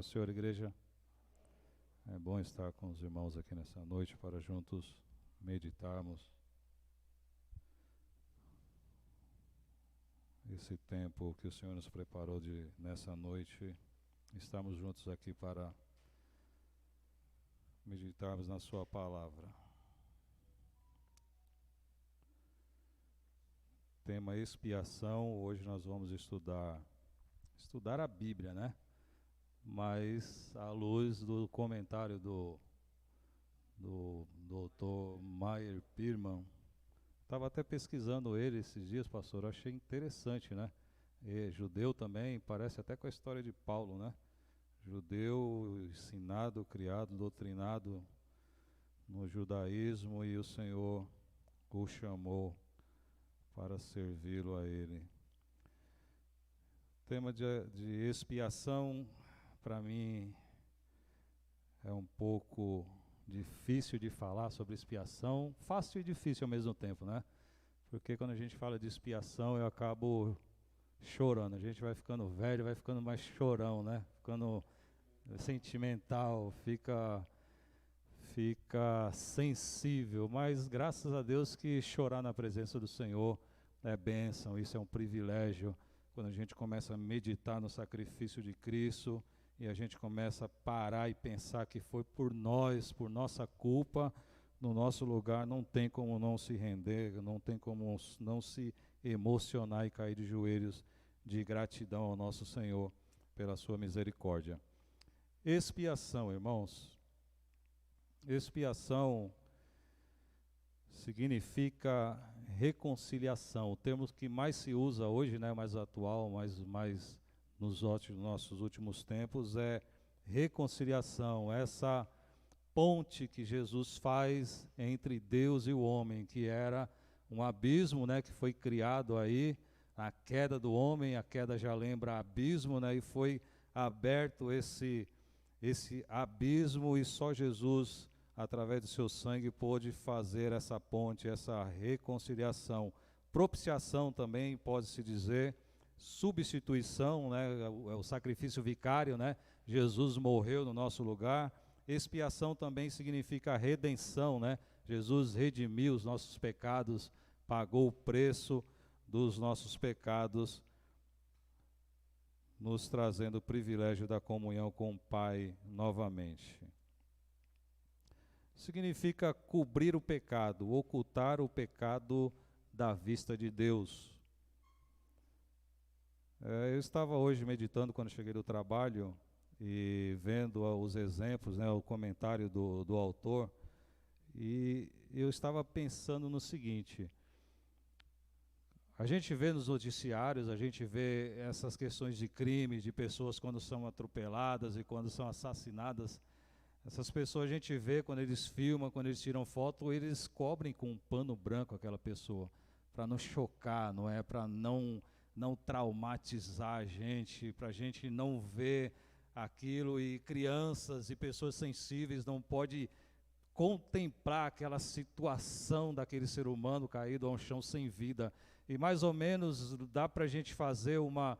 Paz do Senhor, igreja. É bom estar com os irmãos aqui nessa noite para juntos meditarmos esse tempo que o Senhor nos preparou nessa noite. Estamos juntos aqui para meditarmos na sua palavra. Tema expiação. Hoje nós vamos estudar a Bíblia, né? Mas à luz do comentário do Dr. Meyer Pearman. Estava até pesquisando ele esses dias, pastor, eu achei interessante, né? Judeu também, parece até com a história de Paulo, né? Judeu, ensinado, criado, doutrinado no judaísmo, e o Senhor o chamou para servi-lo a ele. Tema de expiação, para mim, é um pouco difícil de falar sobre expiação, fácil e difícil ao mesmo tempo, né? Porque quando a gente fala de expiação, eu acabo chorando. A gente vai ficando velho, vai ficando mais chorão, né? Ficando sentimental, fica sensível. Mas graças a Deus que chorar na presença do Senhor é bênção, isso é um privilégio. Quando a gente começa a meditar no sacrifício de Cristo, e a gente começa a parar e pensar que foi por nós, por nossa culpa, no nosso lugar, não tem como não se render, não tem como não se emocionar e cair de joelhos de gratidão ao nosso Senhor pela sua misericórdia. Expiação, irmãos. Expiação significa reconciliação. O termo que mais se usa hoje, né, mais atual, mais nos nossos últimos tempos, é reconciliação, essa ponte que Jesus faz entre Deus e o homem, que era um abismo, né, que foi criado aí, a queda do homem, a queda já lembra abismo, né, e foi aberto esse abismo, e só Jesus, através do seu sangue, pôde fazer essa ponte, essa reconciliação. Propiciação também pode-se dizer, substituição, né, o sacrifício vicário, né? Jesus morreu no nosso lugar. Expiação também significa redenção, né? Jesus redimiu os nossos pecados, pagou o preço dos nossos pecados, nos trazendo o privilégio da comunhão com o Pai novamente. Significa cobrir o pecado, ocultar o pecado da vista de Deus. Eu estava hoje meditando quando cheguei do trabalho e vendo os exemplos, né, o comentário do autor, e eu estava pensando no seguinte: a gente vê nos noticiários, a gente vê essas questões de crimes, de pessoas quando são atropeladas e quando são assassinadas. Essas pessoas a gente vê quando eles filmam, quando eles tiram foto, eles cobrem com um pano branco aquela pessoa, para não chocar, não é? Para não traumatizar a gente, para a gente não ver aquilo, e crianças e pessoas sensíveis não podem contemplar aquela situação daquele ser humano caído ao chão sem vida. E mais ou menos dá para a gente fazer uma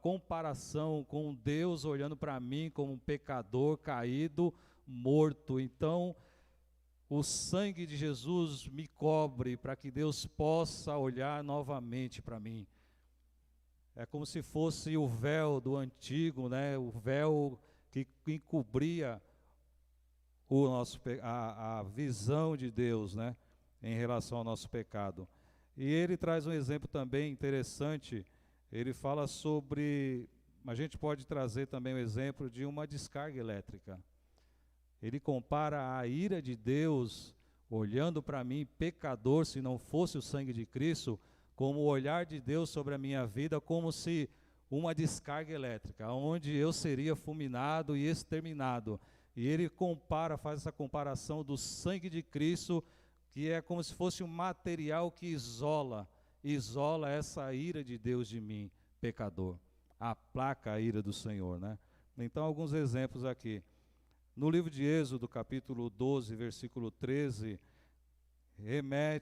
comparação com Deus olhando para mim como um pecador caído, morto. Então, o sangue de Jesus me cobre para que Deus possa olhar novamente para mim. É como se fosse o véu do antigo, né? O véu que encobria a visão de Deus, né? Em relação ao nosso pecado. E ele traz um exemplo também interessante. Ele fala sobre, a gente pode trazer também o exemplo de uma descarga elétrica. Ele compara a ira de Deus, olhando para mim, pecador, se não fosse o sangue de Cristo, como o olhar de Deus sobre a minha vida, como se uma descarga elétrica, onde eu seria fulminado e exterminado. E ele faz essa comparação do sangue de Cristo, que é como se fosse um material que isola essa ira de Deus de mim, pecador. Aplaca a ira do Senhor, né? Então, alguns exemplos aqui. No livro de Êxodo, capítulo 12, versículo 13,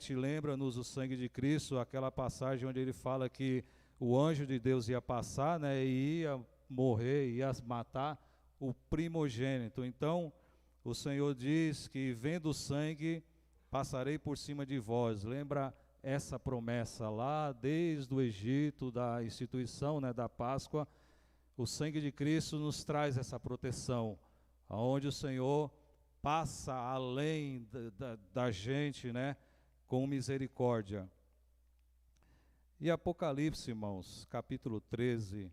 lembra-nos o sangue de Cristo, aquela passagem onde ele fala que o anjo de Deus ia passar, né, e ia morrer, ia matar o primogênito. Então, o Senhor diz que vendo o sangue, passarei por cima de vós. Lembra essa promessa lá desde o Egito, da instituição, né, da Páscoa? O sangue de Cristo nos traz essa proteção, onde o Senhor passa além da gente, né, com misericórdia. E Apocalipse, irmãos, capítulo 13,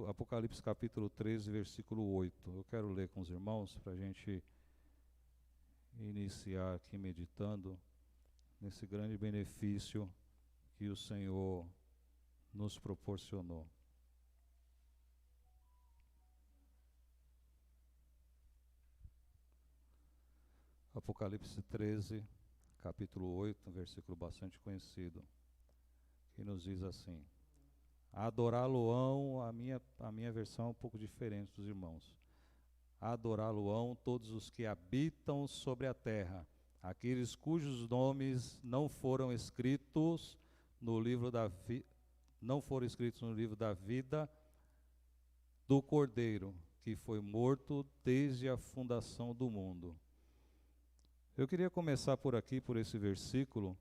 Apocalipse capítulo 13, versículo 8. Eu quero ler com os irmãos para a gente iniciar aqui meditando nesse grande benefício que o Senhor nos proporcionou. Apocalipse 13, capítulo 8, um versículo bastante conhecido, que nos diz assim: adorá-lo-ão, a minha versão é um pouco diferente dos irmãos. Adorá-lo-ão todos os que habitam sobre a terra, aqueles cujos nomes não foram escritos no livro da vida do Cordeiro, que foi morto desde a fundação do mundo. Eu queria começar por aqui, por esse versículo,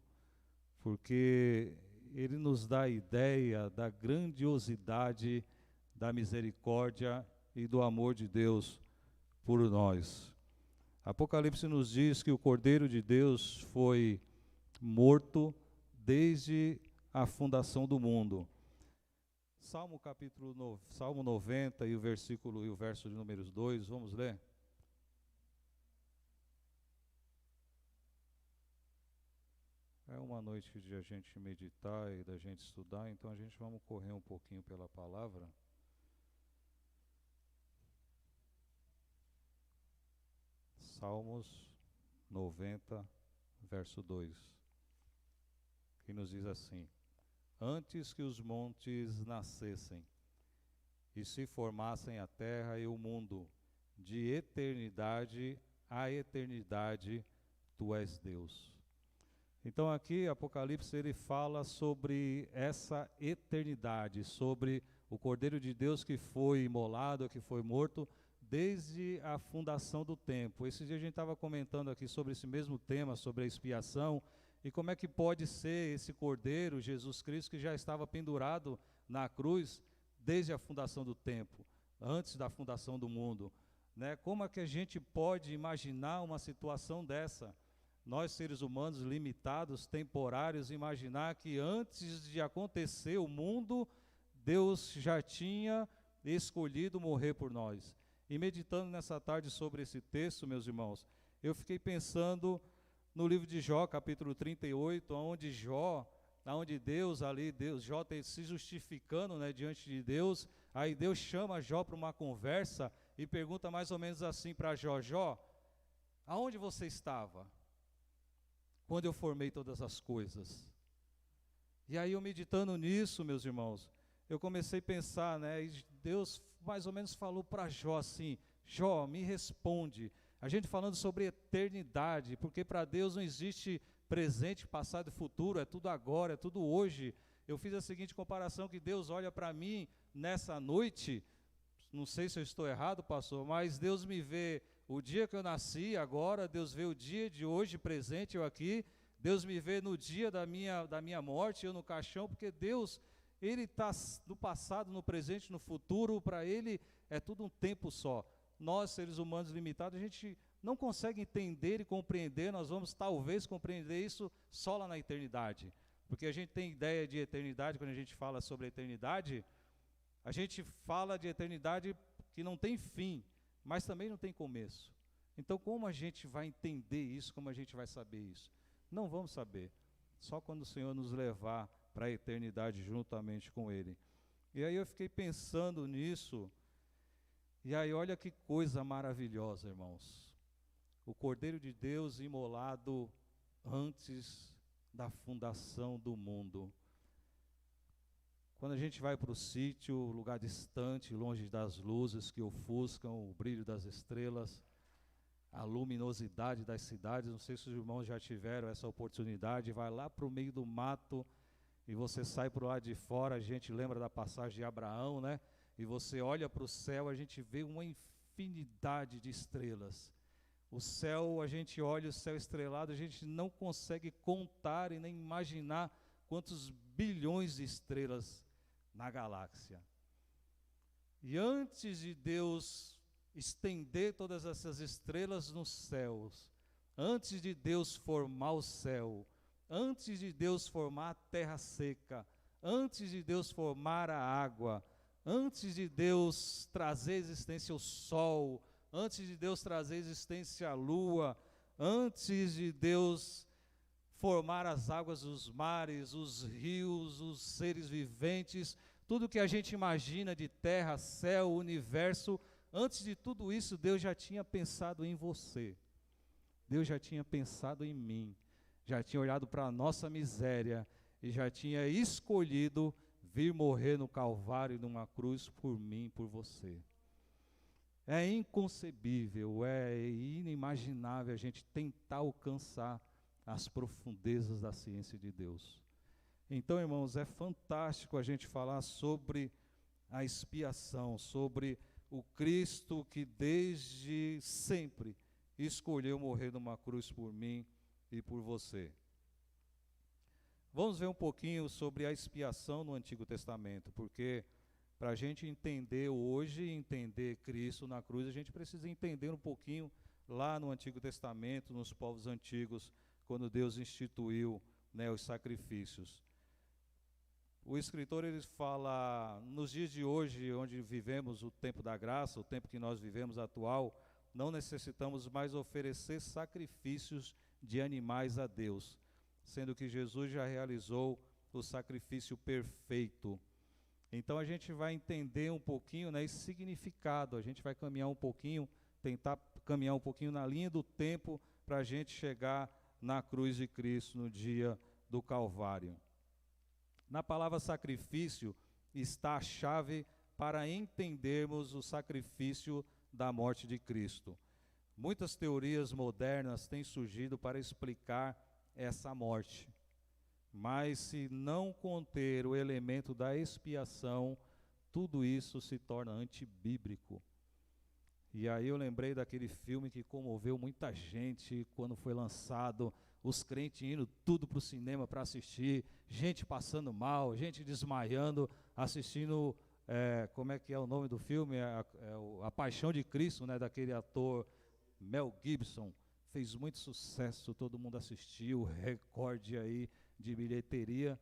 porque ele nos dá a ideia da grandiosidade da misericórdia e do amor de Deus por nós. Apocalipse nos diz que o Cordeiro de Deus foi morto desde a fundação do mundo. Salmo 90 e o verso de números 2, vamos ler? É uma noite de a gente meditar e da gente estudar, então a gente vamos correr um pouquinho pela palavra. Salmos 90, verso 2, que nos diz assim: antes que os montes nascessem e se formassem a terra e o mundo, de eternidade a eternidade, tu és Deus. Então aqui Apocalipse ele fala sobre essa eternidade, sobre o Cordeiro de Deus que foi imolado, que foi morto desde a fundação do tempo. Esse dia a gente estava comentando aqui sobre esse mesmo tema, sobre a expiação, e como é que pode ser esse Cordeiro, Jesus Cristo, que já estava pendurado na cruz desde a fundação do tempo, antes da fundação do mundo, né? Como é que a gente pode imaginar uma situação dessa? Nós, seres humanos limitados, temporários, imaginar que antes de acontecer o mundo, Deus já tinha escolhido morrer por nós. E meditando nessa tarde sobre esse texto, meus irmãos, eu fiquei pensando no livro de Jó, capítulo 38, onde Deus, Jó se justificando, né, diante de Deus, aí Deus chama Jó para uma conversa e pergunta mais ou menos assim para Jó: Jó, aonde você estava quando eu formei todas as coisas? E aí eu meditando nisso, meus irmãos, eu comecei a pensar, né, e Deus mais ou menos falou para Jó assim: Jó, me responde. A gente falando sobre eternidade, porque para Deus não existe presente, passado e futuro, é tudo agora, é tudo hoje. Eu fiz a seguinte comparação, que Deus olha para mim nessa noite, não sei se eu estou errado, pastor, mas Deus me vê o dia que eu nasci, agora, Deus vê o dia de hoje, presente, eu aqui, Deus me vê no dia da minha morte, eu no caixão, porque Deus, Ele está no passado, no presente, no futuro, para Ele é tudo um tempo só. Nós, seres humanos limitados, a gente não consegue entender e compreender, nós vamos talvez compreender isso só lá na eternidade, porque a gente tem ideia de eternidade, quando a gente fala sobre eternidade, a gente fala de eternidade que não tem fim, mas também não tem começo. Então como a gente vai entender isso, como a gente vai saber isso? Não vamos saber, só quando o Senhor nos levar para a eternidade juntamente com Ele. E aí eu fiquei pensando nisso, e aí olha que coisa maravilhosa, irmãos. O Cordeiro de Deus imolado antes da fundação do mundo. Quando a gente vai para o sítio, lugar distante, longe das luzes que ofuscam o brilho das estrelas, a luminosidade das cidades, não sei se os irmãos já tiveram essa oportunidade, vai lá para o meio do mato e você sai para o lado de fora, a gente lembra da passagem de Abraão, né? E você olha para o céu, a gente vê uma infinidade de estrelas. O céu, a gente olha o céu estrelado, a gente não consegue contar e nem imaginar quantos bilhões de estrelas na galáxia. E antes de Deus estender todas essas estrelas nos céus, antes de Deus formar o céu, antes de Deus formar a terra seca, antes de Deus formar a água, antes de Deus trazer existência ao sol, antes de Deus trazer existência à lua, antes de Deus formar as águas dos mares, os rios, os seres viventes, tudo que a gente imagina de terra, céu, universo, antes de tudo isso, Deus já tinha pensado em você. Deus já tinha pensado em mim, já tinha olhado para a nossa miséria e já tinha escolhido vir morrer no Calvário, numa cruz, por mim, por você. É inconcebível, é inimaginável a gente tentar alcançar as profundezas da ciência de Deus. Então, irmãos, é fantástico a gente falar sobre a expiação, sobre o Cristo que desde sempre escolheu morrer numa cruz por mim e por você. Vamos ver um pouquinho sobre a expiação no Antigo Testamento, porque para a gente entender hoje, entender Cristo na cruz, a gente precisa entender um pouquinho lá no Antigo Testamento, nos povos antigos, quando Deus instituiu, né, os sacrifícios. O escritor, ele fala, nos dias de hoje, onde vivemos o tempo da graça, o tempo que nós vivemos atual, não necessitamos mais oferecer sacrifícios de animais a Deus, sendo que Jesus já realizou o sacrifício perfeito. Então a gente vai entender um pouquinho, né, esse significado, a gente vai caminhar um pouquinho, tentar caminhar um pouquinho na linha do tempo para a gente chegar na cruz de Cristo no dia do Calvário. Na palavra sacrifício está a chave para entendermos o sacrifício da morte de Cristo. Muitas teorias modernas têm surgido para explicar essa morte, mas se não conter o elemento da expiação, tudo isso se torna antibíblico. E aí eu lembrei daquele filme que comoveu muita gente quando foi lançado, os crentes indo tudo para o cinema para assistir, gente passando mal, gente desmaiando, assistindo, como é que é o nome do filme? A Paixão de Cristo, né, daquele ator Mel Gibson. Fez muito sucesso, todo mundo assistiu, recorde aí de bilheteria.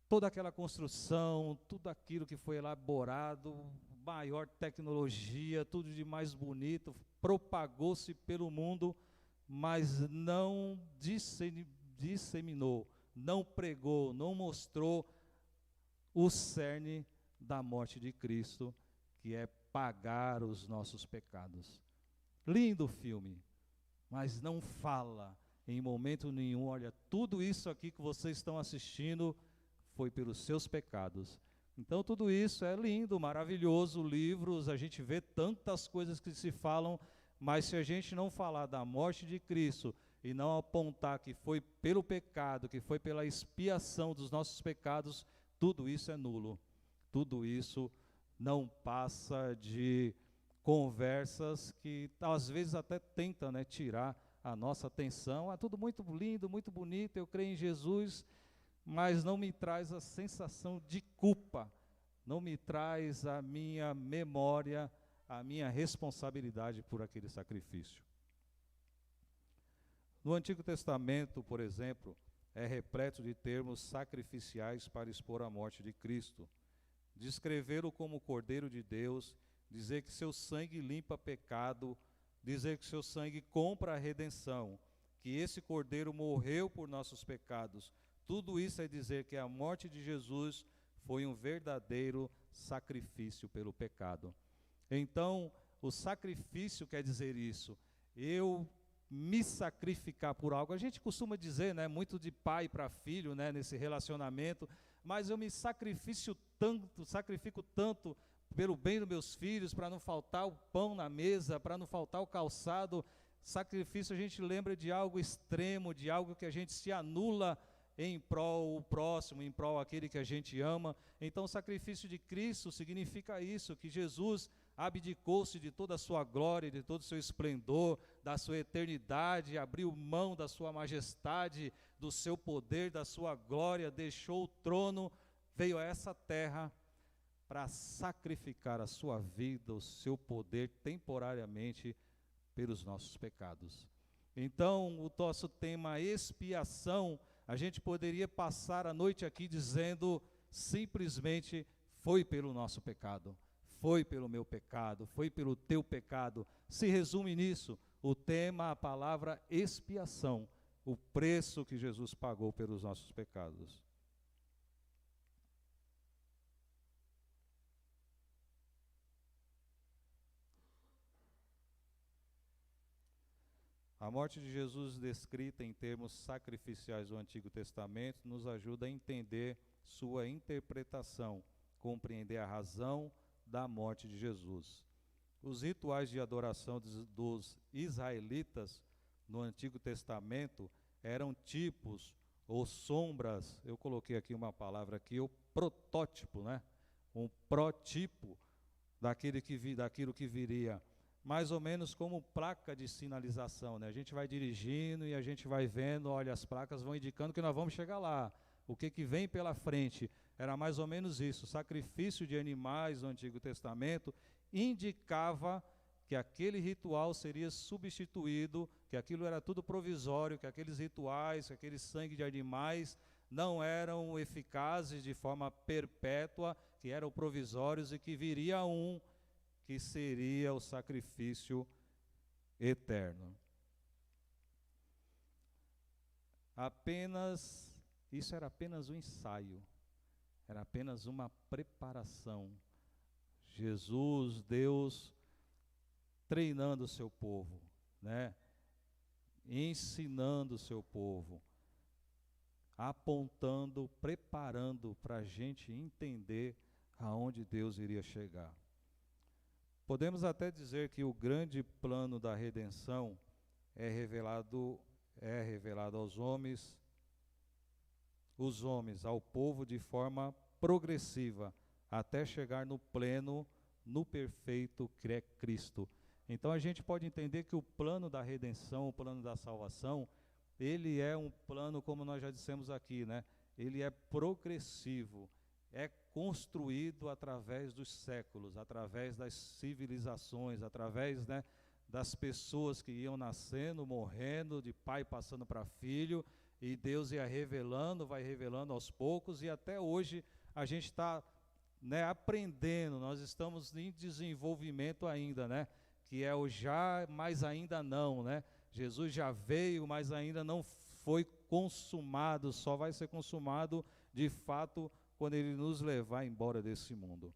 Toda aquela construção, tudo aquilo que foi elaborado, maior tecnologia, tudo de mais bonito, propagou-se pelo mundo, mas não disseminou, não pregou, não mostrou o cerne da morte de Cristo, que é pagar os nossos pecados. Lindo filme, mas não fala em momento nenhum, olha, tudo isso aqui que vocês estão assistindo foi pelos seus pecados. Então tudo isso é lindo, maravilhoso, livros, a gente vê tantas coisas que se falam, mas se a gente não falar da morte de Cristo e não apontar que foi pelo pecado, que foi pela expiação dos nossos pecados, tudo isso é nulo. Tudo isso não passa de conversas que às vezes até tentam, né, tirar a nossa atenção. É tudo muito lindo, muito bonito, eu creio em Jesus, mas não me traz a sensação de culpa, não me traz a minha memória, a minha responsabilidade por aquele sacrifício. No Antigo Testamento, por exemplo, é repleto de termos sacrificiais para expor a morte de Cristo. Descrevê-lo como Cordeiro de Deus, dizer que seu sangue limpa pecado, dizer que seu sangue compra a redenção, que esse Cordeiro morreu por nossos pecados. Tudo isso é dizer que a morte de Jesus foi um verdadeiro sacrifício pelo pecado. Então, o sacrifício quer dizer isso. Eu me sacrificar por algo. A gente costuma dizer, né, muito de pai para filho, né, nesse relacionamento, mas eu me sacrifico tanto pelo bem dos meus filhos, para não faltar o pão na mesa, para não faltar o calçado. Sacrifício, a gente lembra de algo extremo, de algo que a gente se anula em prol o próximo, em prol aquele que a gente ama. Então o sacrifício de Cristo significa isso, que Jesus abdicou-se de toda a sua glória, de todo o seu esplendor, da sua eternidade, abriu mão da sua majestade, do seu poder, da sua glória, deixou o trono, veio a essa terra para sacrificar a sua vida, o seu poder temporariamente pelos nossos pecados. Então, o nosso tema expiação, a gente poderia passar a noite aqui dizendo simplesmente foi pelo nosso pecado, foi pelo meu pecado, foi pelo teu pecado. Se resume nisso, o tema, a palavra expiação, o preço que Jesus pagou pelos nossos pecados. A morte de Jesus, descrita em termos sacrificiais do Antigo Testamento, nos ajuda a entender sua interpretação, compreender a razão da morte de Jesus. Os rituais de adoração dos israelitas no Antigo Testamento eram tipos ou sombras, eu coloquei aqui uma palavra aqui, o protótipo, né? Um protipo daquilo que viria, mais ou menos como placa de sinalização, né? A gente vai dirigindo e a gente vai vendo, olha, as placas vão indicando que nós vamos chegar lá. O que vem pela frente? Era mais ou menos isso. O sacrifício de animais no Antigo Testamento indicava que aquele ritual seria substituído, que aquilo era tudo provisório, que aqueles rituais, que aquele sangue de animais não eram eficazes de forma perpétua, que eram provisórios e que viria um que seria o sacrifício eterno. Isso era apenas um ensaio, era apenas uma preparação. Jesus, Deus, treinando o seu povo, né? Ensinando o seu povo, apontando, preparando para a gente entender aonde Deus iria chegar. Podemos até dizer que o grande plano da redenção é revelado aos homens, ao povo de forma progressiva, até chegar no pleno, no perfeito que é Cristo. Então a gente pode entender que o plano da redenção, o plano da salvação, ele é um plano, como nós já dissemos aqui, né? Ele é progressivo, é construído através dos séculos, através das civilizações, através, né, das pessoas que iam nascendo, morrendo, de pai passando para filho, e Deus ia revelando, vai revelando aos poucos, e até hoje a gente está, né, aprendendo, nós estamos em desenvolvimento ainda, né, que é o já, mas ainda não, né? Jesus já veio, mas ainda não foi consumado, só vai ser consumado de fato quando ele nos levar embora desse mundo.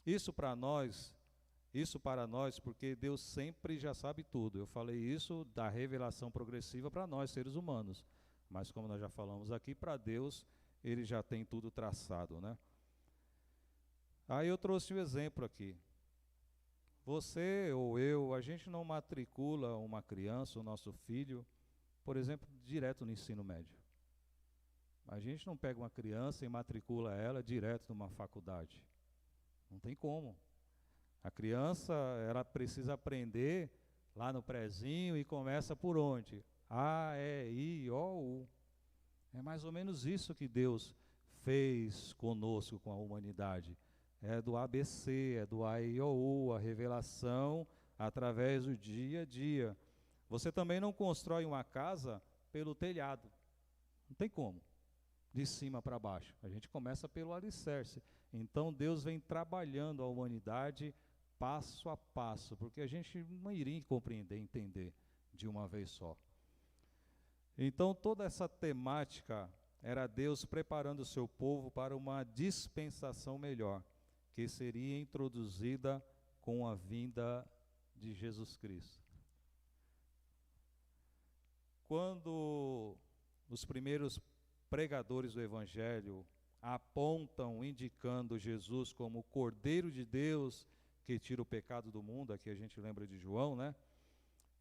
Isso para nós, porque Deus sempre já sabe tudo. Eu falei isso da revelação progressiva para nós, seres humanos. Mas como nós já falamos aqui, para Deus, ele já tem tudo traçado, né? Aí eu trouxe um exemplo aqui. Você ou eu, a gente não matricula uma criança, o nosso filho, por exemplo, direto no ensino médio. A gente não pega uma criança e matricula ela direto numa faculdade. Não tem como. A criança, ela precisa aprender lá no prezinho e começa por onde? A, E, I, O, U. É mais ou menos isso que Deus fez conosco, com a humanidade. É do ABC, é do A, I, O, U, a revelação através do dia a dia. Você também não constrói uma casa pelo telhado. Não tem como. De cima para baixo. A gente começa pelo alicerce. Então Deus vem trabalhando a humanidade passo a passo, porque a gente não iria compreender, entender de uma vez só. Então toda essa temática era Deus preparando o seu povo para uma dispensação melhor, que seria introduzida com a vinda de Jesus Cristo. Quando os primeiros pregadores do Evangelho apontam, indicando Jesus como o Cordeiro de Deus que tira o pecado do mundo, aqui a gente lembra de João, né?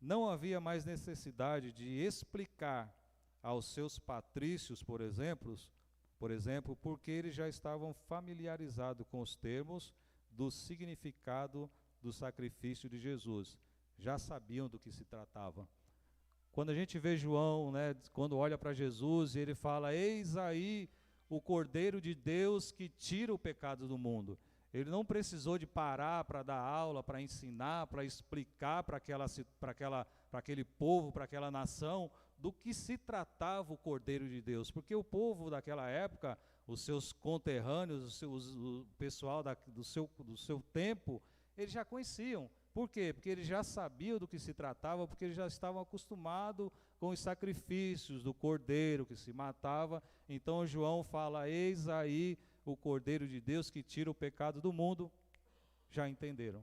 Não havia mais necessidade de explicar aos seus patrícios, por exemplo, porque eles já estavam familiarizados com os termos do significado do sacrifício de Jesus. Já sabiam do que se tratava. Quando a gente vê João, né, quando olha para Jesus e ele fala: eis aí o Cordeiro de Deus que tira o pecado do mundo. Ele não precisou de parar para dar aula, para ensinar, para explicar para aquele povo, para aquela nação, do que se tratava o Cordeiro de Deus. Porque o povo daquela época, os seus conterrâneos, o pessoal do seu tempo, eles já conheciam. Por quê? Porque eles já sabiam do que se tratava, porque eles já estavam acostumados com os sacrifícios do cordeiro que se matava. Então João fala: eis aí o Cordeiro de Deus que tira o pecado do mundo. Já entenderam,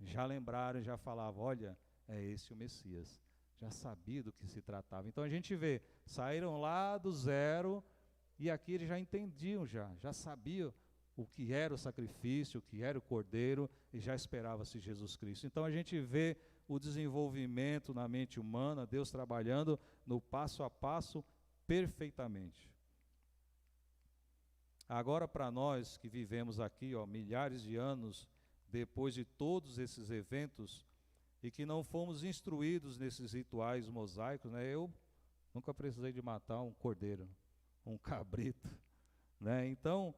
já lembraram, já falavam: olha, é esse o Messias. Já sabia do que se tratava. Então a gente vê, saíram lá do zero e aqui eles já entendiam, já sabiam o que era o sacrifício, o que era o cordeiro, e já esperava-se Jesus Cristo. Então a gente vê o desenvolvimento na mente humana, Deus trabalhando no passo a passo perfeitamente. Agora, para nós que vivemos aqui, milhares de anos depois de todos esses eventos, e que não fomos instruídos nesses rituais mosaicos, né? Eu nunca precisei de matar um cordeiro, um cabrito, né? Então,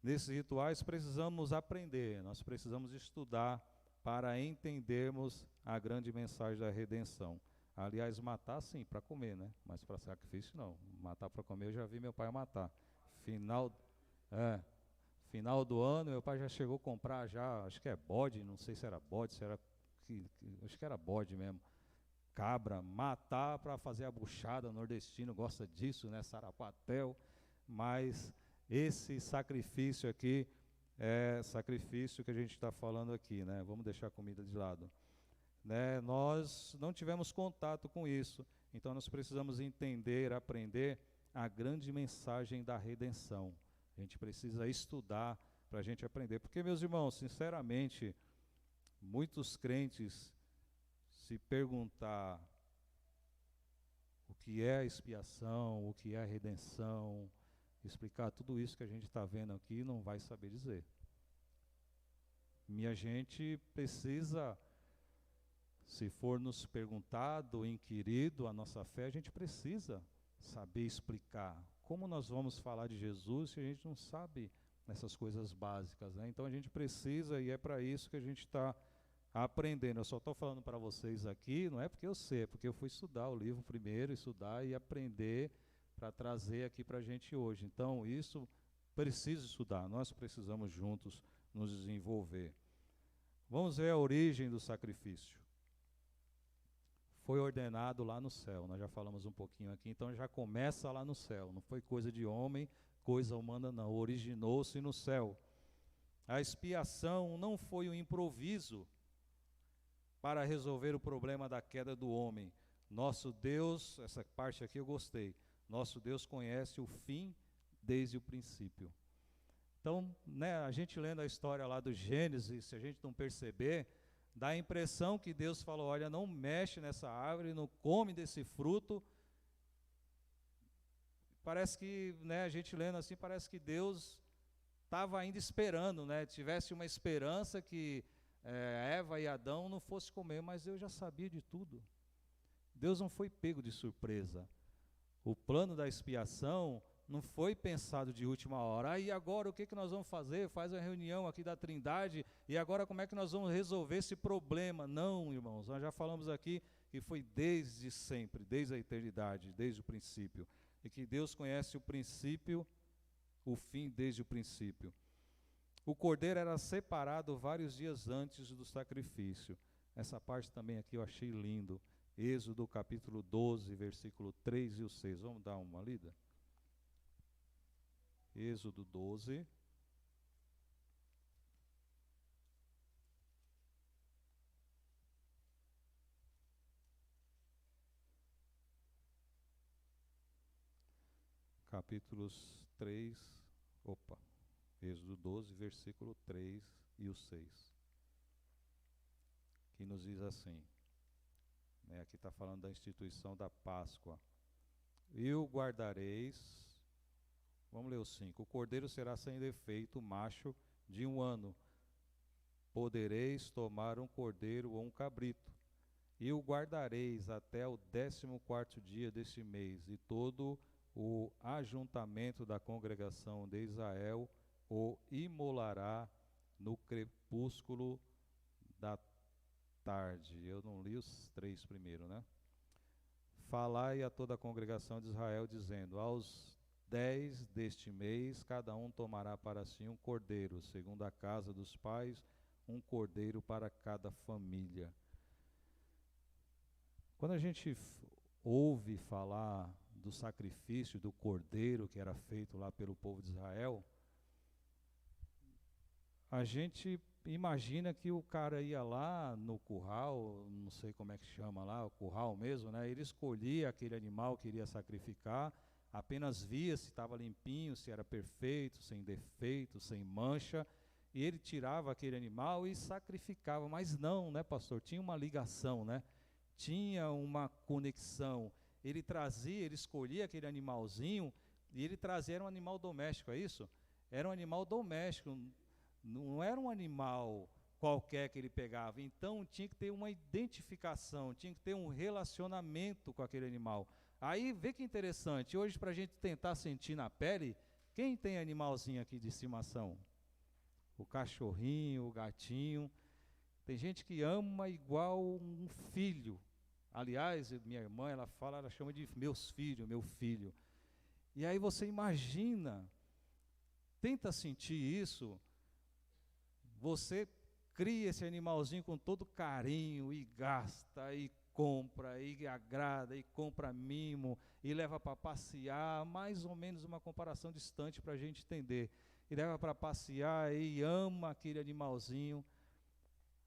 nesses rituais precisamos aprender, nós precisamos estudar para entendermos a grande mensagem da redenção. Aliás, matar sim, para comer, né? Mas para sacrifício não. Matar para comer eu já vi meu pai matar. Final do ano, meu pai já chegou a comprar já, acho que é bode, não sei se era bode, acho que era bode mesmo. Cabra, matar para fazer a buchada, o nordestino gosta disso, né? Sarapatel, mas esse sacrifício aqui é sacrifício que a gente está falando aqui, né? Vamos deixar a comida de lado. Né? Nós não tivemos contato com isso, então nós precisamos entender, aprender a grande mensagem da redenção. A gente precisa estudar para a gente aprender, porque, meus irmãos, sinceramente, muitos crentes, se perguntar o que é a expiação, o que é a redenção, explicar tudo isso que a gente está vendo aqui, não vai saber dizer. Minha gente precisa, se for nos perguntado, inquirido a nossa fé, a gente precisa saber explicar. Como nós vamos falar de Jesus se a gente não sabe essas coisas básicas, né? Então a gente precisa, e é para isso que a gente está aprendendo. Eu só estou falando para vocês aqui, não é porque eu sei, é porque eu fui estudar o livro primeiro, estudar e aprender para trazer aqui para a gente hoje. Então isso precisa estudar, nós precisamos juntos nos desenvolver. Vamos ver a origem do sacrifício. Foi ordenado lá no céu, nós já falamos um pouquinho aqui, então já começa lá no céu, não foi coisa de homem, coisa humana não, originou-se no céu. A expiação não foi um improviso para resolver o problema da queda do homem. Nosso Deus, essa parte aqui eu gostei, nosso Deus conhece o fim desde o princípio. Então, né, a gente lendo a história lá do Gênesis, se a gente não perceber, dá a impressão que Deus falou: olha, não mexe nessa árvore, não come desse fruto. Parece que, né, a gente lendo assim, parece que Deus estava ainda esperando, né, tivesse uma esperança que Eva e Adão não fossem comer, mas Deus já sabia de tudo. Deus não foi pego de surpresa. O plano da expiação não foi pensado de última hora. E agora o que nós vamos fazer? Faz a reunião aqui da Trindade, e agora como é que nós vamos resolver esse problema? Não, irmãos, nós já falamos aqui que foi desde sempre, desde a eternidade, desde o princípio. E que Deus conhece o princípio, o fim desde o princípio. O cordeiro era separado vários dias antes do sacrifício. Essa parte também aqui eu achei lindo. Êxodo capítulo 12, versículo 3 e o 6. Vamos dar uma lida? Êxodo 12. Capítulos 3, Êxodo 12, versículo 3 e o 6. Que nos diz assim, né, aqui está falando da instituição da Páscoa. E o guardareis, vamos ler o 5. O cordeiro será sem defeito, macho de 1 ano. Podereis tomar um cordeiro ou um cabrito, e o guardareis até o 14º dia deste mês, e todo o ajuntamento da congregação de Israel o imolará no crepúsculo da tarde. Eu não li os 3 primeiro, né? Falai a toda a congregação de Israel, dizendo: aos 10 deste mês, cada um tomará para si um cordeiro, segundo a casa dos pais, um cordeiro para cada família. Quando a gente ouve falar do sacrifício do cordeiro que era feito lá pelo povo de Israel, a gente imagina que o cara ia lá no curral, não sei como é que chama lá, o curral mesmo, né? Ele escolhia aquele animal que iria sacrificar, apenas via se estava limpinho, se era perfeito, sem defeito, sem mancha, e ele tirava aquele animal e sacrificava. Mas não, né, pastor? Tinha uma ligação, né? Tinha uma conexão. Ele trazia, ele escolhia aquele animalzinho, e ele trazia, era um animal doméstico, é isso? Era um animal doméstico, não era um animal qualquer que ele pegava. Então tinha que ter uma identificação, tinha que ter um relacionamento com aquele animal. Aí vê que interessante, hoje para a gente tentar sentir na pele, quem tem animalzinho aqui de estimação? O cachorrinho, o gatinho. Tem gente que ama igual um filho. Aliás, minha irmã, ela chama de meus filhos, meu filho. E aí você imagina, tenta sentir isso, você cria esse animalzinho com todo carinho e gasta e compra e agrada e compra mimo e leva para passear, mais ou menos uma comparação distante para a gente entender. E leva para passear e ama aquele animalzinho.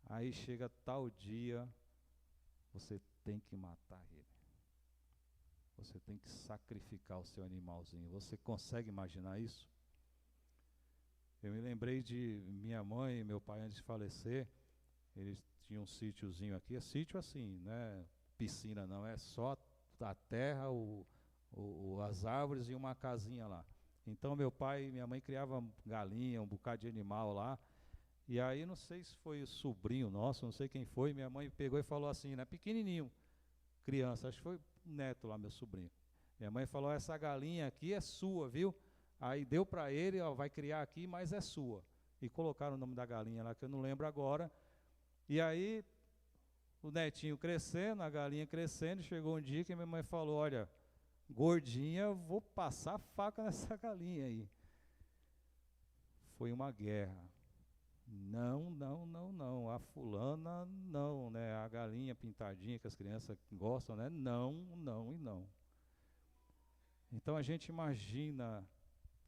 Aí chega tal dia, você tem que matar ele. Você tem que sacrificar o seu animalzinho. Você consegue imaginar isso? Eu me lembrei de minha mãe e meu pai antes de falecer. Eles tinham um sítiozinho aqui. É sítio assim, né? Piscina não, é só a terra, as árvores e uma casinha lá. Então meu pai e minha mãe criavam galinha, um bocado de animal lá. E aí não sei se foi o sobrinho nosso, não sei quem foi, minha mãe pegou e falou assim, né, pequenininho, criança, acho que foi o neto lá, meu sobrinho. Minha mãe falou: essa galinha aqui é sua, viu? Aí deu para ele, ó, vai criar aqui, mas é sua. E colocaram o nome da galinha lá, que eu não lembro agora. E aí o netinho crescendo, a galinha crescendo, chegou um dia que minha mãe falou: olha, gordinha, vou passar faca nessa galinha aí. Foi uma guerra. Não, não, não, não. A fulana, não, né? A galinha pintadinha que as crianças gostam, né? Não, não e não. Então a gente imagina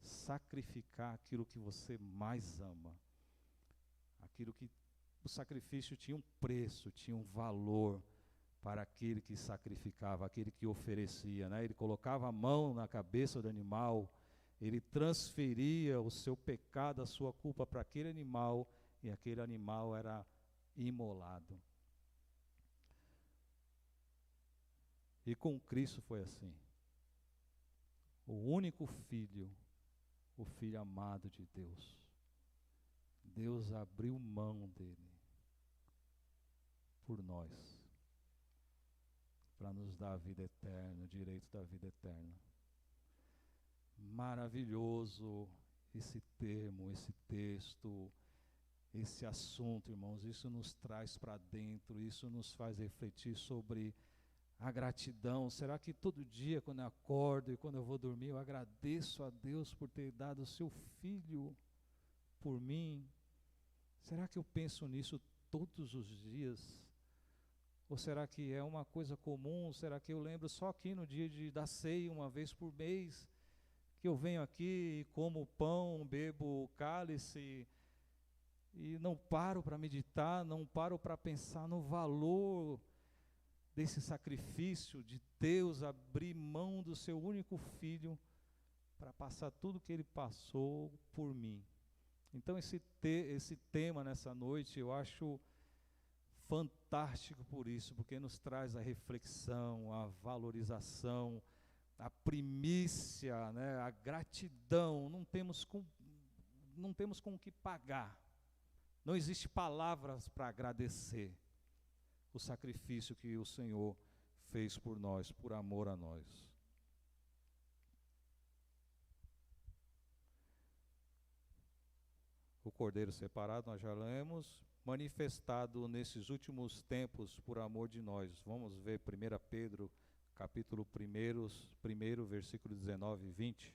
sacrificar aquilo que você mais ama. Aquilo que o sacrifício tinha um preço, tinha um valor para aquele que sacrificava, aquele que oferecia, né? Ele colocava a mão na cabeça do animal, ele transferia o seu pecado, a sua culpa para aquele animal, e aquele animal era imolado. E com Cristo foi assim. O único filho, o filho amado de Deus. Deus abriu mão dele por nós, para nos dar a vida eterna, o direito da vida eterna. Maravilhoso esse termo, esse texto, esse assunto, irmãos. Isso nos traz para dentro, isso nos faz refletir sobre a gratidão. Será que todo dia, quando eu acordo e quando eu vou dormir, eu agradeço a Deus por ter dado o seu filho por mim? Será que eu penso nisso todos os dias? Ou será que é uma coisa comum? Será que eu lembro só aqui no dia da ceia, uma vez por mês, que eu venho aqui e como o pão, bebo o cálice e não paro para meditar, não paro para pensar no valor desse sacrifício de Deus abrir mão do seu único filho para passar tudo que ele passou por mim. Então esse tema nessa noite eu acho fantástico por isso, porque nos traz a reflexão, a valorização a primícia, né, a gratidão, não temos com o que pagar. Não existe palavras para agradecer o sacrifício que o Senhor fez por nós, por amor a nós. O Cordeiro separado, nós já lemos, manifestado nesses últimos tempos por amor de nós. Vamos ver 1 Pedro, capítulo 1, versículo 19 e 20.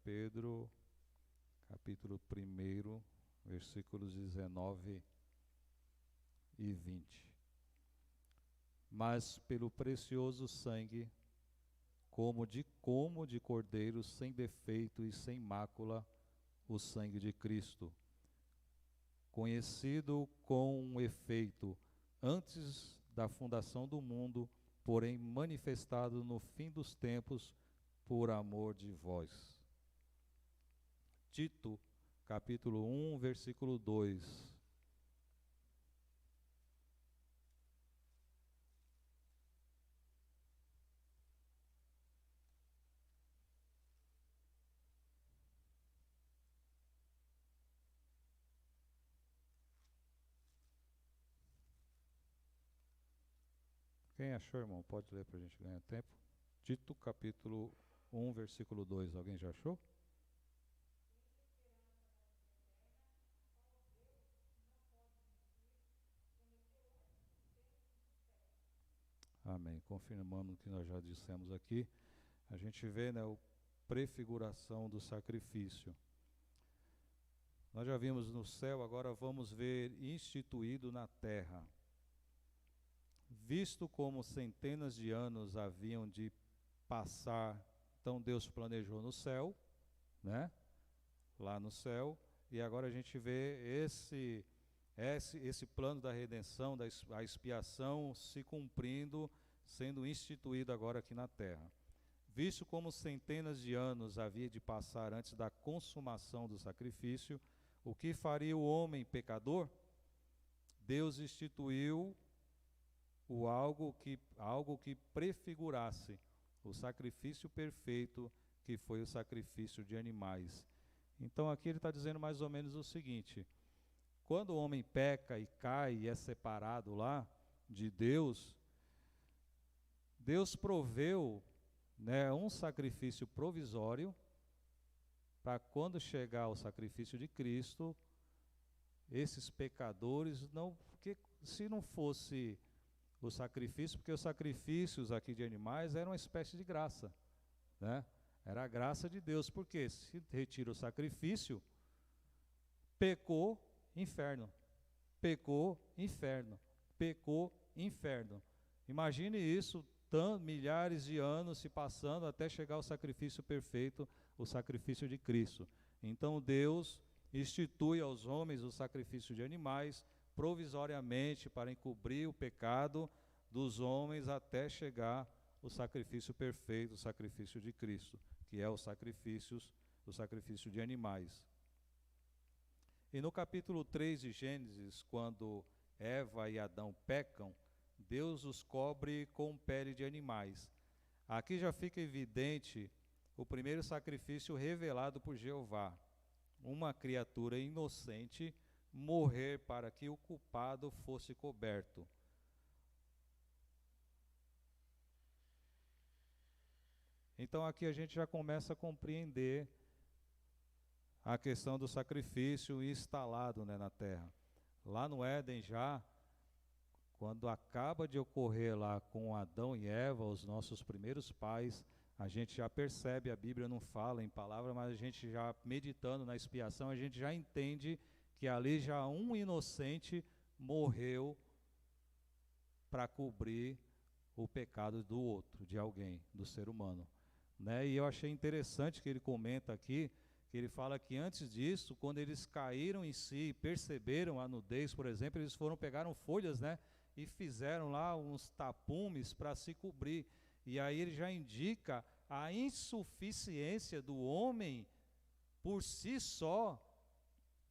Pedro, capítulo 1, versículos 19 e 20. Mas pelo precioso sangue, como de cordeiro sem defeito e sem mácula, o sangue de Cristo, conhecido com efeito antes da fundação do mundo, porém manifestado no fim dos tempos por amor de vós. Tito, capítulo 1, versículo 2. Quem achou, irmão? Pode ler para a gente ganhar tempo. Tito, capítulo 1, versículo 2. Alguém já achou? Amém. Confirmando o que nós já dissemos aqui, a gente vê, né, a prefiguração do sacrifício. Nós já vimos no céu, agora vamos ver instituído na terra. Visto como centenas de anos haviam de passar, então Deus planejou no céu, né? Lá no céu, e agora a gente vê esse plano da redenção, a expiação se cumprindo, sendo instituído agora aqui na terra. Visto como centenas de anos havia de passar antes da consumação do sacrifício, o que faria o homem pecador? Deus instituiu algo que prefigurasse o sacrifício perfeito, que foi o sacrifício de animais. Então aqui ele está dizendo mais ou menos o seguinte: quando o homem peca e cai e é separado lá de Deus, Deus proveu, né, um sacrifício provisório para quando chegar o sacrifício de Cristo, esses pecadores não, porque se não fosse o sacrifício, porque os sacrifícios aqui de animais eram uma espécie de graça, né? Era a graça de Deus, porque se retira o sacrifício, pecou, inferno. Pecou, inferno. Pecou, inferno. Imagine isso, milhares de anos se passando até chegar ao sacrifício perfeito, o sacrifício de Cristo. Então Deus institui aos homens o sacrifício de animais, provisoriamente para encobrir o pecado dos homens até chegar o sacrifício perfeito, o sacrifício de Cristo, que é o sacrifício de animais. E no capítulo 3 de Gênesis, quando Eva e Adão pecam, Deus os cobre com pele de animais. Aqui já fica evidente o primeiro sacrifício revelado por Jeová, uma criatura inocente morrer para que o culpado fosse coberto. Então aqui a gente já começa a compreender a questão do sacrifício instalado, né, na terra. Lá no Éden já, quando acaba de ocorrer lá com Adão e Eva, os nossos primeiros pais, a gente já percebe, a Bíblia não fala em palavra, mas a gente já meditando na expiação, a gente já entende que ali já um inocente morreu para cobrir o pecado do outro, de alguém, do ser humano, né? E eu achei interessante que ele comenta aqui, que ele fala que antes disso, quando eles caíram em si, perceberam a nudez, por exemplo, eles pegaram folhas, né, e fizeram lá uns tapumes para se cobrir. E aí ele já indica a insuficiência do homem por si só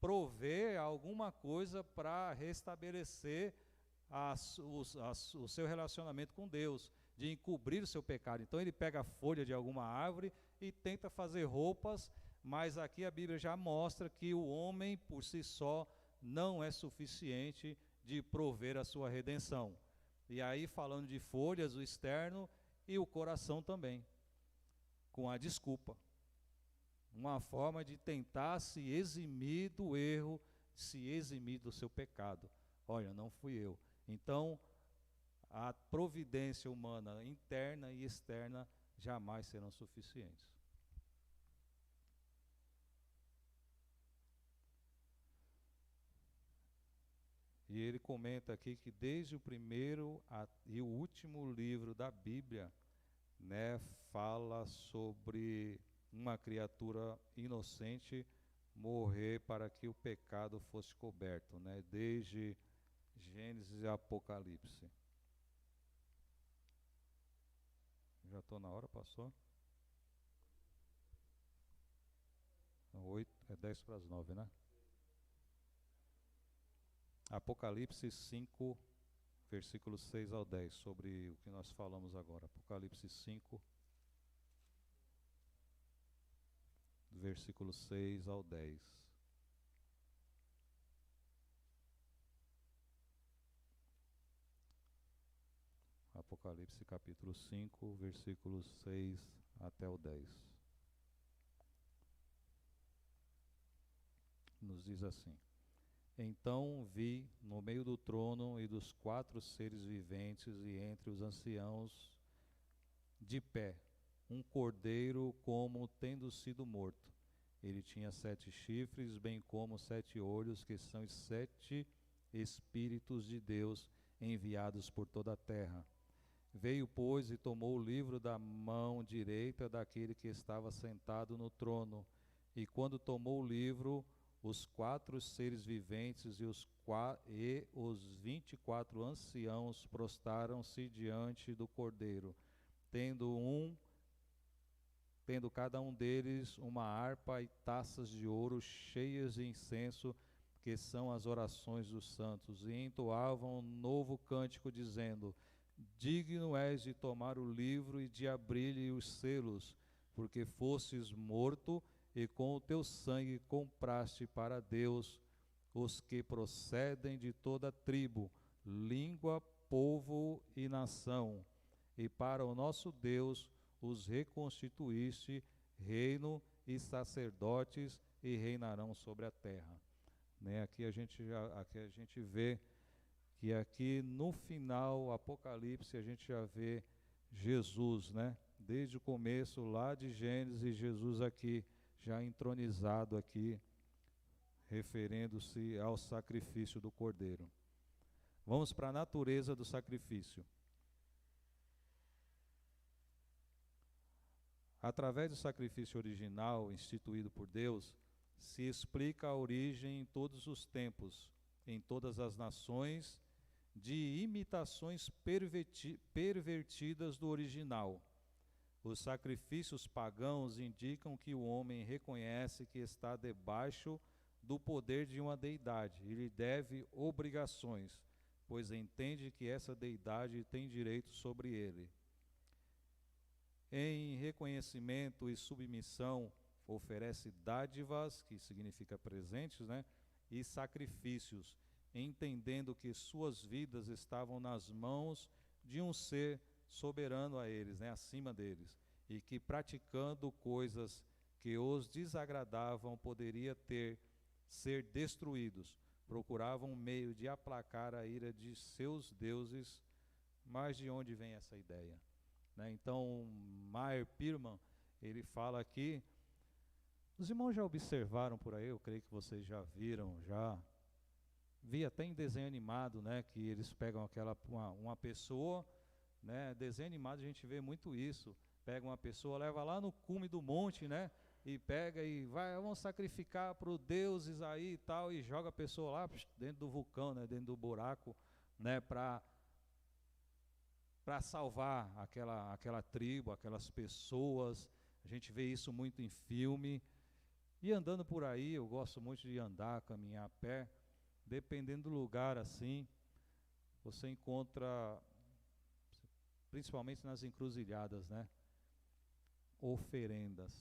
prover alguma coisa para restabelecer o seu relacionamento com Deus, de encobrir o seu pecado. Então ele pega a folha de alguma árvore e tenta fazer roupas, mas aqui a Bíblia já mostra que o homem por si só não é suficiente de prover a sua redenção. E aí, falando de folhas, o externo e o coração também, com a desculpa. Uma forma de tentar se eximir do erro, se eximir do seu pecado. Olha, não fui eu. Então, a providência humana interna e externa jamais serão suficientes. E ele comenta aqui que desde o primeiro e o último livro da Bíblia, né, fala sobre uma criatura inocente morrer para que o pecado fosse coberto, né, desde Gênesis e Apocalipse. Já estou na hora, passou? 10 para as 9, né? Apocalipse 5, versículos 6 ao 10, sobre o que nós falamos agora. Apocalipse 5, versículos 6 ao 10. Apocalipse capítulo 5, versículos 6 até o 10. Nos diz assim: Então vi no meio do trono e dos 4 seres viventes e entre os anciãos de pé, um cordeiro como tendo sido morto. Ele tinha 7 chifres, bem como 7 olhos, que são os 7 Espíritos de Deus enviados por toda a terra. Veio, pois, e tomou o livro da mão direita daquele que estava sentado no trono. E quando tomou o livro, os 4 seres viventes e os 24 anciãos prostaram-se diante do cordeiro, tendo cada um deles uma harpa e taças de ouro cheias de incenso, que são as orações dos santos, e entoavam um novo cântico, dizendo: Digno és de tomar o livro e de abrir-lhe os selos, porque fostes morto, e com o teu sangue compraste para Deus os que procedem de toda tribo, língua, povo e nação, e para o nosso Deus os reconstituíste reino e sacerdotes, e reinarão sobre a terra. Né? Aqui a gente vê que aqui no final, Apocalipse, a gente já vê Jesus, né? Desde o começo lá de Gênesis, Jesus aqui já entronizado aqui, referendo-se ao sacrifício do Cordeiro. Vamos para a natureza do sacrifício. Através do sacrifício original instituído por Deus, se explica a origem em todos os tempos, em todas as nações, de imitações pervertidas do original. Os sacrifícios pagãos indicam que o homem reconhece que está debaixo do poder de uma deidade e lhe deve obrigações, pois entende que essa deidade tem direito sobre ele. Em reconhecimento e submissão, oferece dádivas, que significa presentes, né, e sacrifícios, entendendo que suas vidas estavam nas mãos de um ser soberano a eles, né, acima deles, e que praticando coisas que os desagradavam poderia ser destruídos. Procuravam um meio de aplacar a ira de seus deuses. Mas de onde vem essa ideia? Né? Então, Meyer Pirman, ele fala aqui, os irmãos já observaram por aí, eu creio que vocês já viram, já vi até em desenho animado, né, que eles pegam uma pessoa, né, desenho animado a gente vê muito isso, pega uma pessoa, leva lá no cume do monte, né, e pega e vamos sacrificar para os deuses aí e tal, e joga a pessoa lá dentro do vulcão, né, dentro do buraco, né, para salvar aquela tribo, aquelas pessoas. A gente vê isso muito em filme. E andando por aí, eu gosto muito de andar, caminhar a pé, dependendo do lugar assim, você encontra, principalmente nas encruzilhadas, né? Oferendas,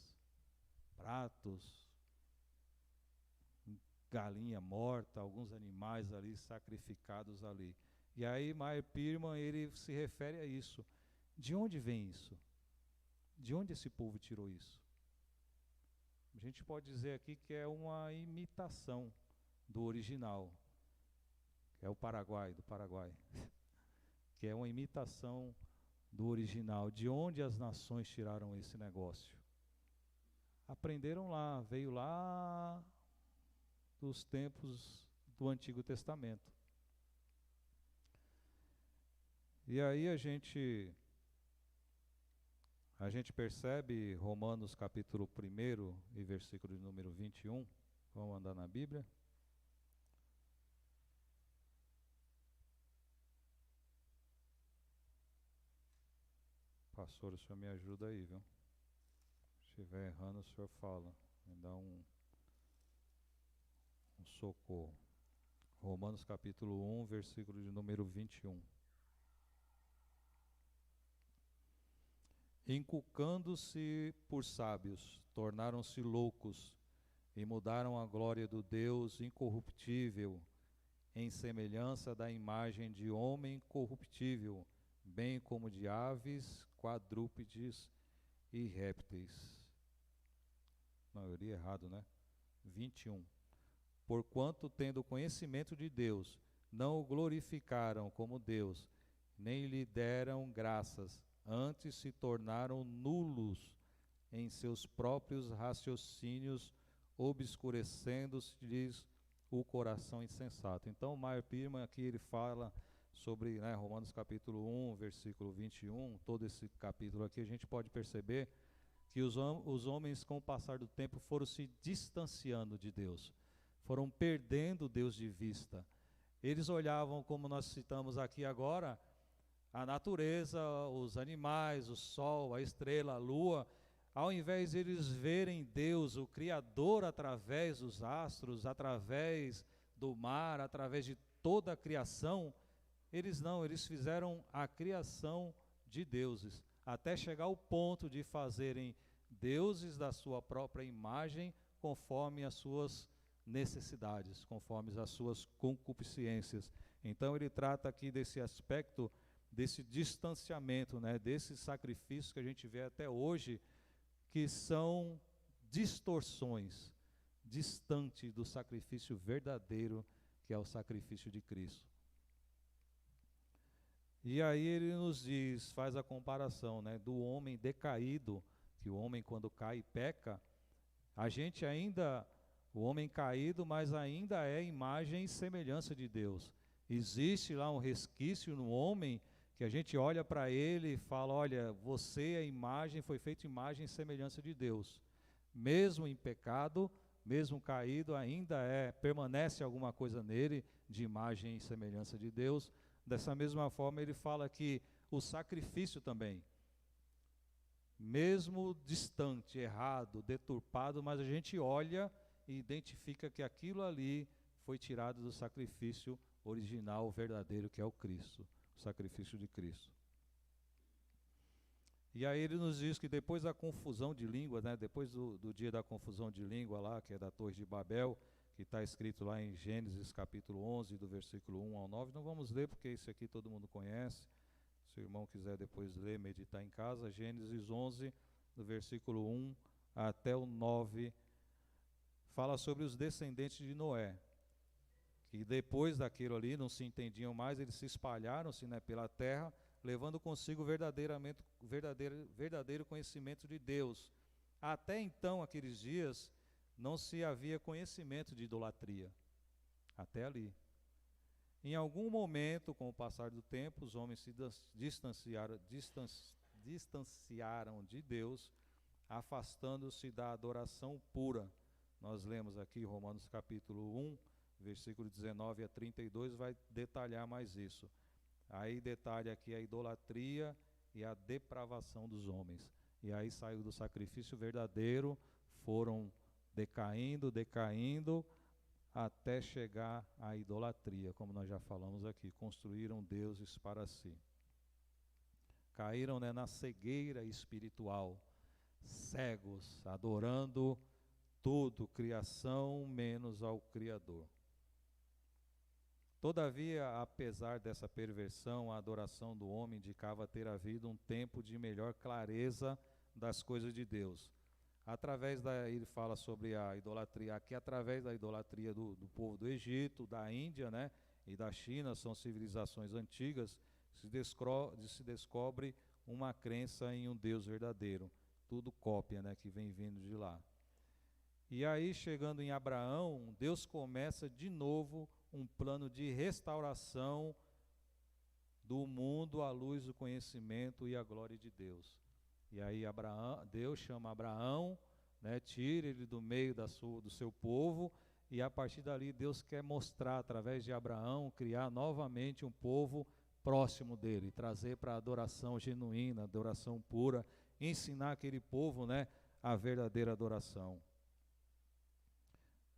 pratos, galinha morta, alguns animais ali sacrificados ali. E aí Meyer Pirman, ele se refere a isso. De onde vem isso? De onde esse povo tirou isso? A gente pode dizer aqui que é uma imitação do original, que é o Paraguai, do Paraguai, que é uma imitação do original. De onde as nações tiraram esse negócio? Aprenderam lá, veio lá dos tempos do Antigo Testamento. E aí a gente percebe Romanos capítulo 1 e versículo de número 21. Vamos andar na Bíblia. Pastor, o senhor me ajuda aí, viu? Se estiver errando, o senhor fala. Me dá um socorro. Romanos capítulo 1, versículo de número 21. Inculcando-se por sábios, tornaram-se loucos e mudaram a glória do Deus incorruptível em semelhança da imagem de homem corruptível, bem como de aves, quadrúpedes e répteis. Não, eu li errado, né? 21. Porquanto, tendo conhecimento de Deus, não o glorificaram como Deus, nem lhe deram graças, antes se tornaram nulos em seus próprios raciocínios, obscurecendo-lhes o coração insensato. Então, Meyer Pirman aqui ele fala sobre, né, Romanos capítulo 1, versículo 21, todo esse capítulo aqui, a gente pode perceber que os homens, com o passar do tempo, foram se distanciando de Deus, foram perdendo Deus de vista. Eles olhavam, como nós citamos aqui agora, a natureza, os animais, o sol, a estrela, a lua. Ao invés de eles verem Deus, o Criador, através dos astros, através do mar, através de toda a criação, eles fizeram a criação de deuses, até chegar ao ponto de fazerem deuses da sua própria imagem, conforme as suas necessidades, conforme as suas concupiscências. Então ele trata aqui desse aspecto, desse distanciamento, né, desses sacrifícios que a gente vê até hoje, que são distorções, distante do sacrifício verdadeiro, que é o sacrifício de Cristo. E aí ele nos diz, faz a comparação, né, do homem decaído, que o homem quando cai peca, a gente ainda, o homem caído, mas ainda é imagem e semelhança de Deus. Existe lá um resquício no homem que a gente olha para ele e fala, olha, você é imagem, foi feito imagem e semelhança de Deus. Mesmo em pecado, mesmo caído, ainda permanece alguma coisa nele de imagem e semelhança de Deus. Dessa mesma forma, ele fala que o sacrifício também, mesmo distante, errado, deturpado, mas a gente olha e identifica que aquilo ali foi tirado do sacrifício original, verdadeiro, que é o Cristo. O sacrifício de Cristo. E aí ele nos diz que depois da confusão de línguas, né, depois do dia da confusão de língua lá, que é da Torre de Babel, que está escrito lá em Gênesis capítulo 11, do versículo 1 ao 9, não vamos ler porque esse aqui todo mundo conhece, se o irmão quiser depois ler, meditar em casa, Gênesis 11, do versículo 1 até o 9, fala sobre os descendentes de Noé, que depois daquilo ali não se entendiam mais, eles se espalharam-se, né, pela terra, levando consigo verdadeiro conhecimento de Deus. Até então, aqueles dias, não se havia conhecimento de idolatria, até ali. Em algum momento, com o passar do tempo, os homens se distanciaram de Deus, afastando-se da adoração pura. Nós lemos aqui Romanos capítulo 1, versículo 19 a 32, vai detalhar mais isso. Aí detalha aqui a idolatria e a depravação dos homens. E aí saiu do sacrifício verdadeiro, foram decaindo, decaindo, até chegar à idolatria, como nós já falamos aqui. Construíram deuses para si. Caíram, né, na cegueira espiritual, cegos, adorando tudo, criação, menos ao Criador. Todavia, apesar dessa perversão, a adoração do homem indicava ter havido um tempo de melhor clareza das coisas de Deus. Ele fala sobre a idolatria aqui, através da idolatria do povo do Egito, da Índia, né, e da China, são civilizações antigas, se descobre uma crença em um Deus verdadeiro. Tudo cópia, né, que vem vindo de lá. E aí, chegando em Abraão, Deus começa de novo um plano de restauração do mundo à luz do conhecimento e a glória de Deus. E aí Deus chama Abraão, né, tira ele do meio do seu povo, e a partir dali Deus quer mostrar, através de Abraão, criar novamente um povo próximo dele, trazer para a adoração genuína, adoração pura, ensinar aquele povo, né, a verdadeira adoração.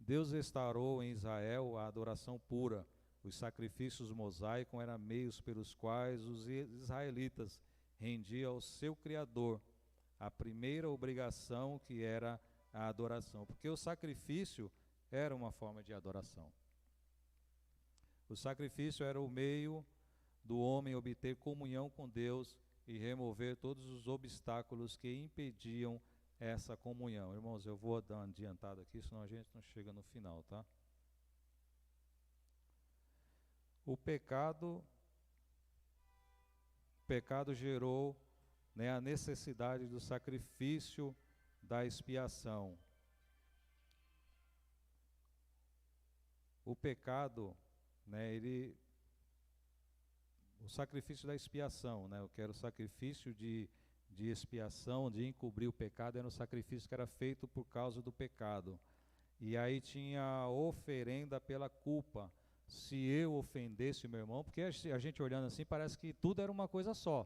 Deus restaurou em Israel a adoração pura. Os sacrifícios mosaicos eram meios pelos quais os israelitas rendiam ao seu Criador a primeira obrigação, que era a adoração. Porque o sacrifício era uma forma de adoração. O sacrifício era o meio do homem obter comunhão com Deus e remover todos os obstáculos que impediam essa comunhão. Irmãos, eu vou dar uma adiantada aqui, senão a gente não chega no final, tá? O pecado gerou, né, a necessidade do sacrifício da expiação. O pecado, né, o sacrifício da expiação, né, eu quero o sacrifício de expiação, de encobrir o pecado, era um sacrifício que era feito por causa do pecado. E aí tinha a oferenda pela culpa. Se eu ofendesse o meu irmão, porque a gente olhando assim parece que tudo era uma coisa só,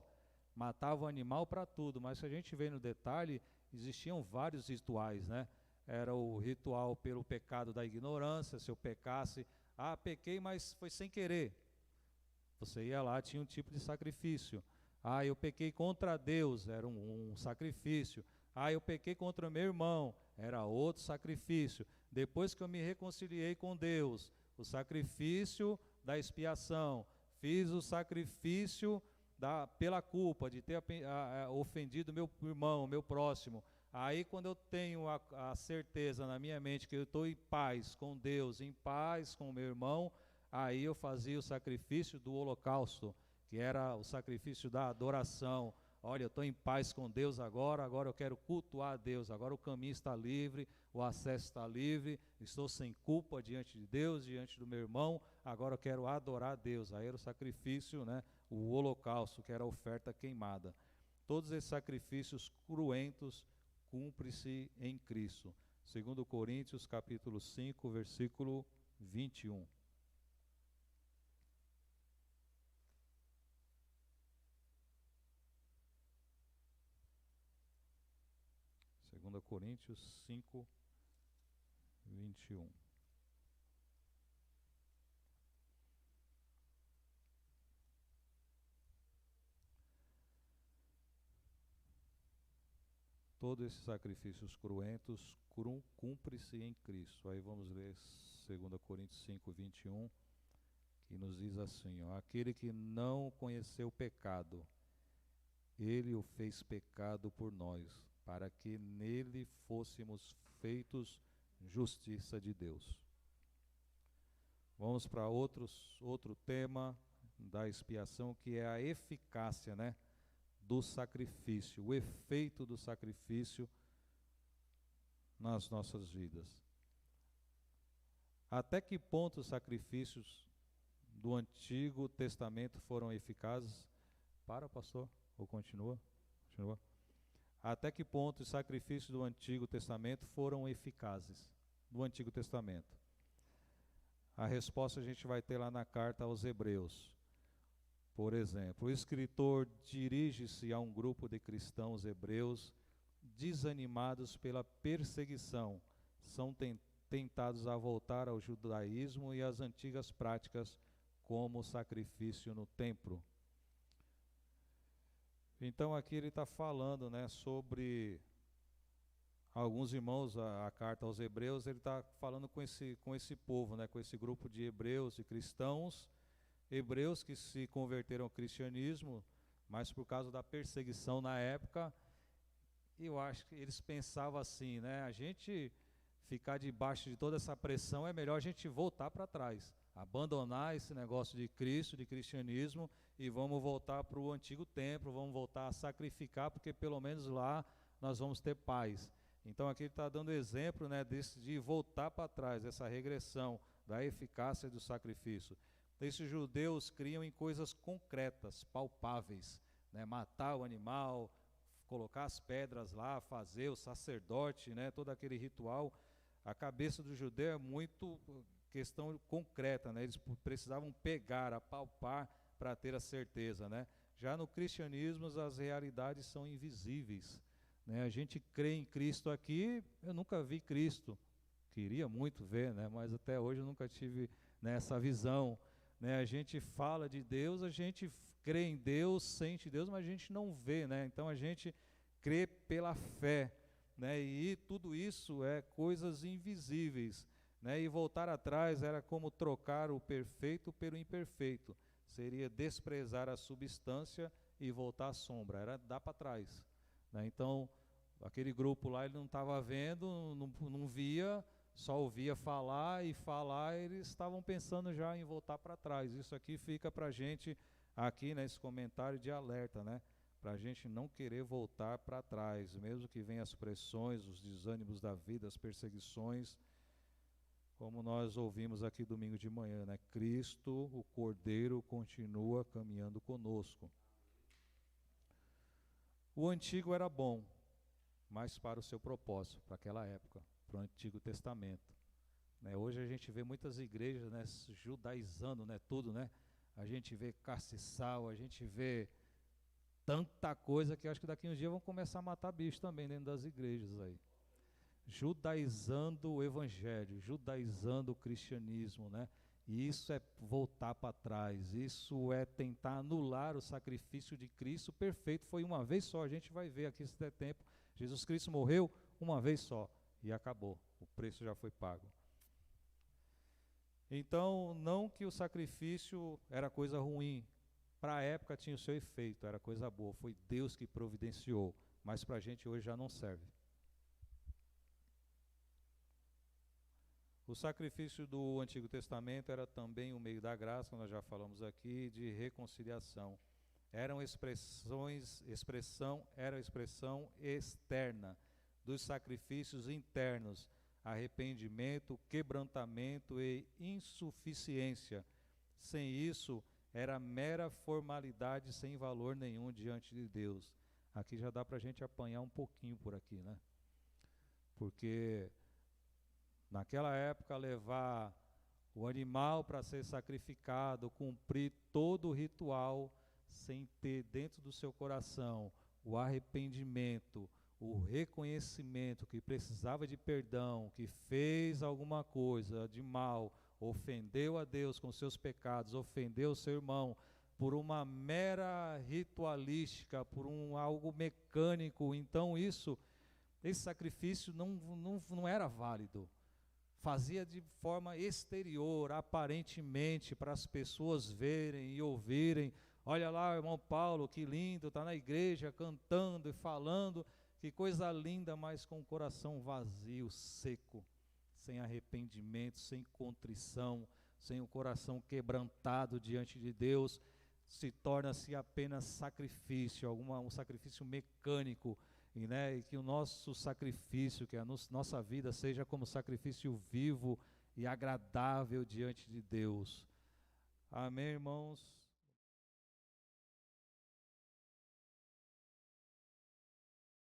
matava o animal para tudo, mas se a gente vê no detalhe, existiam vários rituais, né? Era o ritual pelo pecado da ignorância. Se eu pecasse, pequei, mas foi sem querer, você ia lá, tinha um tipo de sacrifício. Eu pequei contra Deus, era um sacrifício. Eu pequei contra meu irmão, era outro sacrifício. Depois que eu me reconciliei com Deus, o sacrifício da expiação. Fiz o sacrifício pela culpa de ter ofendido meu irmão, meu próximo. Aí quando eu tenho a certeza na minha mente que eu estou em paz com Deus, em paz com meu irmão, aí eu fazia o sacrifício do holocausto, que era o sacrifício da adoração. Olha, eu estou em paz com Deus agora eu quero cultuar a Deus, agora o caminho está livre, o acesso está livre, estou sem culpa diante de Deus, diante do meu irmão, agora eu quero adorar a Deus. Aí era o sacrifício, né, o holocausto, que era a oferta queimada. Todos esses sacrifícios cruentos cumpre-se em Cristo. 2 Coríntios capítulo 5, versículo 21. 2 Coríntios 5, 21. Todos esses sacrifícios cruentos cumpre-se em Cristo. Aí vamos ler 2 Coríntios 5, 21, que nos diz assim, aquele que não conheceu o pecado, ele o fez pecado por nós, para que nele fôssemos feitos justiça de Deus. Vamos para outro tema da expiação, que é a eficácia, né, do sacrifício, o efeito do sacrifício nas nossas vidas. Até que ponto os sacrifícios do Antigo Testamento foram eficazes? Pastor, ou continua? Continua. Até que ponto os sacrifícios do Antigo Testamento foram eficazes? Do Antigo Testamento. A resposta a gente vai ter lá na carta aos Hebreus. Por exemplo, o escritor dirige-se a um grupo de cristãos hebreus desanimados pela perseguição são tentados a voltar ao judaísmo e às antigas práticas, como o sacrifício no templo. Então aqui ele está falando, né, sobre alguns irmãos, a carta aos hebreus, ele está falando com esse povo, né, com esse grupo de hebreus e cristãos, hebreus que se converteram ao cristianismo, mas por causa da perseguição na época, eu acho que eles pensavam assim, né, a gente ficar debaixo de toda essa pressão, é melhor a gente voltar para trás, abandonar esse negócio de Cristo, de cristianismo, e vamos voltar para o antigo templo, vamos voltar a sacrificar, porque pelo menos lá nós vamos ter paz. Então aqui ele está dando exemplo, né, de voltar para trás, essa regressão da eficácia do sacrifício. Esses judeus criam em coisas concretas, palpáveis, né, matar o animal, colocar as pedras lá, fazer o sacerdote, né, todo aquele ritual. A cabeça do judeu é muito questão concreta, né, eles precisavam pegar, apalpar para ter a certeza, né. Já no cristianismo as realidades são invisíveis, né, a gente crê em Cristo aqui, eu nunca vi Cristo, queria muito ver, né, mas até hoje eu nunca tive, né, essa visão, né, a gente fala de Deus, a gente crê em Deus, sente Deus, mas a gente não vê, né, então a gente crê pela fé, né, e tudo isso é coisas invisíveis, né, e voltar atrás era como trocar o perfeito pelo imperfeito, seria desprezar a substância e voltar à sombra, era dar para trás, né, então aquele grupo lá ele não estava vendo, não via, só ouvia falar, eles estavam pensando já em voltar para trás. Isso aqui fica para a gente, aqui nesse comentário de alerta, né? Para a gente não querer voltar para trás, mesmo que venham as pressões, os desânimos da vida, as perseguições, como nós ouvimos aqui domingo de manhã, né? Cristo, o Cordeiro, continua caminhando conosco. O antigo era bom, mas para o seu propósito, para aquela época, para o Antigo Testamento, né? Hoje a gente vê muitas igrejas, né, judaizando, né, tudo, né? A gente vê castiçal, a gente vê tanta coisa que acho que daqui uns dias vão começar a matar bicho também dentro das igrejas aí. Judaizando o evangelho, judaizando o cristianismo, né? E isso é voltar para trás, isso é tentar anular o sacrifício de Cristo perfeito, foi uma vez só, a gente vai ver aqui se der tempo. Jesus Cristo morreu uma vez só e acabou, o preço já foi pago. Então, não que o sacrifício era coisa ruim, para a época tinha o seu efeito, era coisa boa, foi Deus que providenciou, mas para a gente hoje já não serve. O sacrifício do Antigo Testamento era também um meio da graça, nós já falamos aqui, de reconciliação. Era expressão externa dos sacrifícios internos, arrependimento, quebrantamento e insuficiência. Sem isso, era mera formalidade sem valor nenhum diante de Deus. Aqui já dá para a gente apanhar um pouquinho por aqui, né? Porque naquela época levar o animal para ser sacrificado, cumprir todo o ritual, sem ter dentro do seu coração o arrependimento, o reconhecimento que precisava de perdão, que fez alguma coisa de mal, ofendeu a Deus com seus pecados, ofendeu o seu irmão, por uma mera ritualística, por algo mecânico, então esse sacrifício não era válido. Fazia de forma exterior, aparentemente, para as pessoas verem e ouvirem. Olha lá o irmão Paulo, que lindo, está na igreja cantando e falando, que coisa linda, mas com o coração vazio, seco, sem arrependimento, sem contrição, sem o coração quebrantado diante de Deus, se torna-se apenas sacrifício, um sacrifício mecânico, e que o nosso sacrifício, que a nossa vida seja como sacrifício vivo e agradável diante de Deus. Amém, irmãos?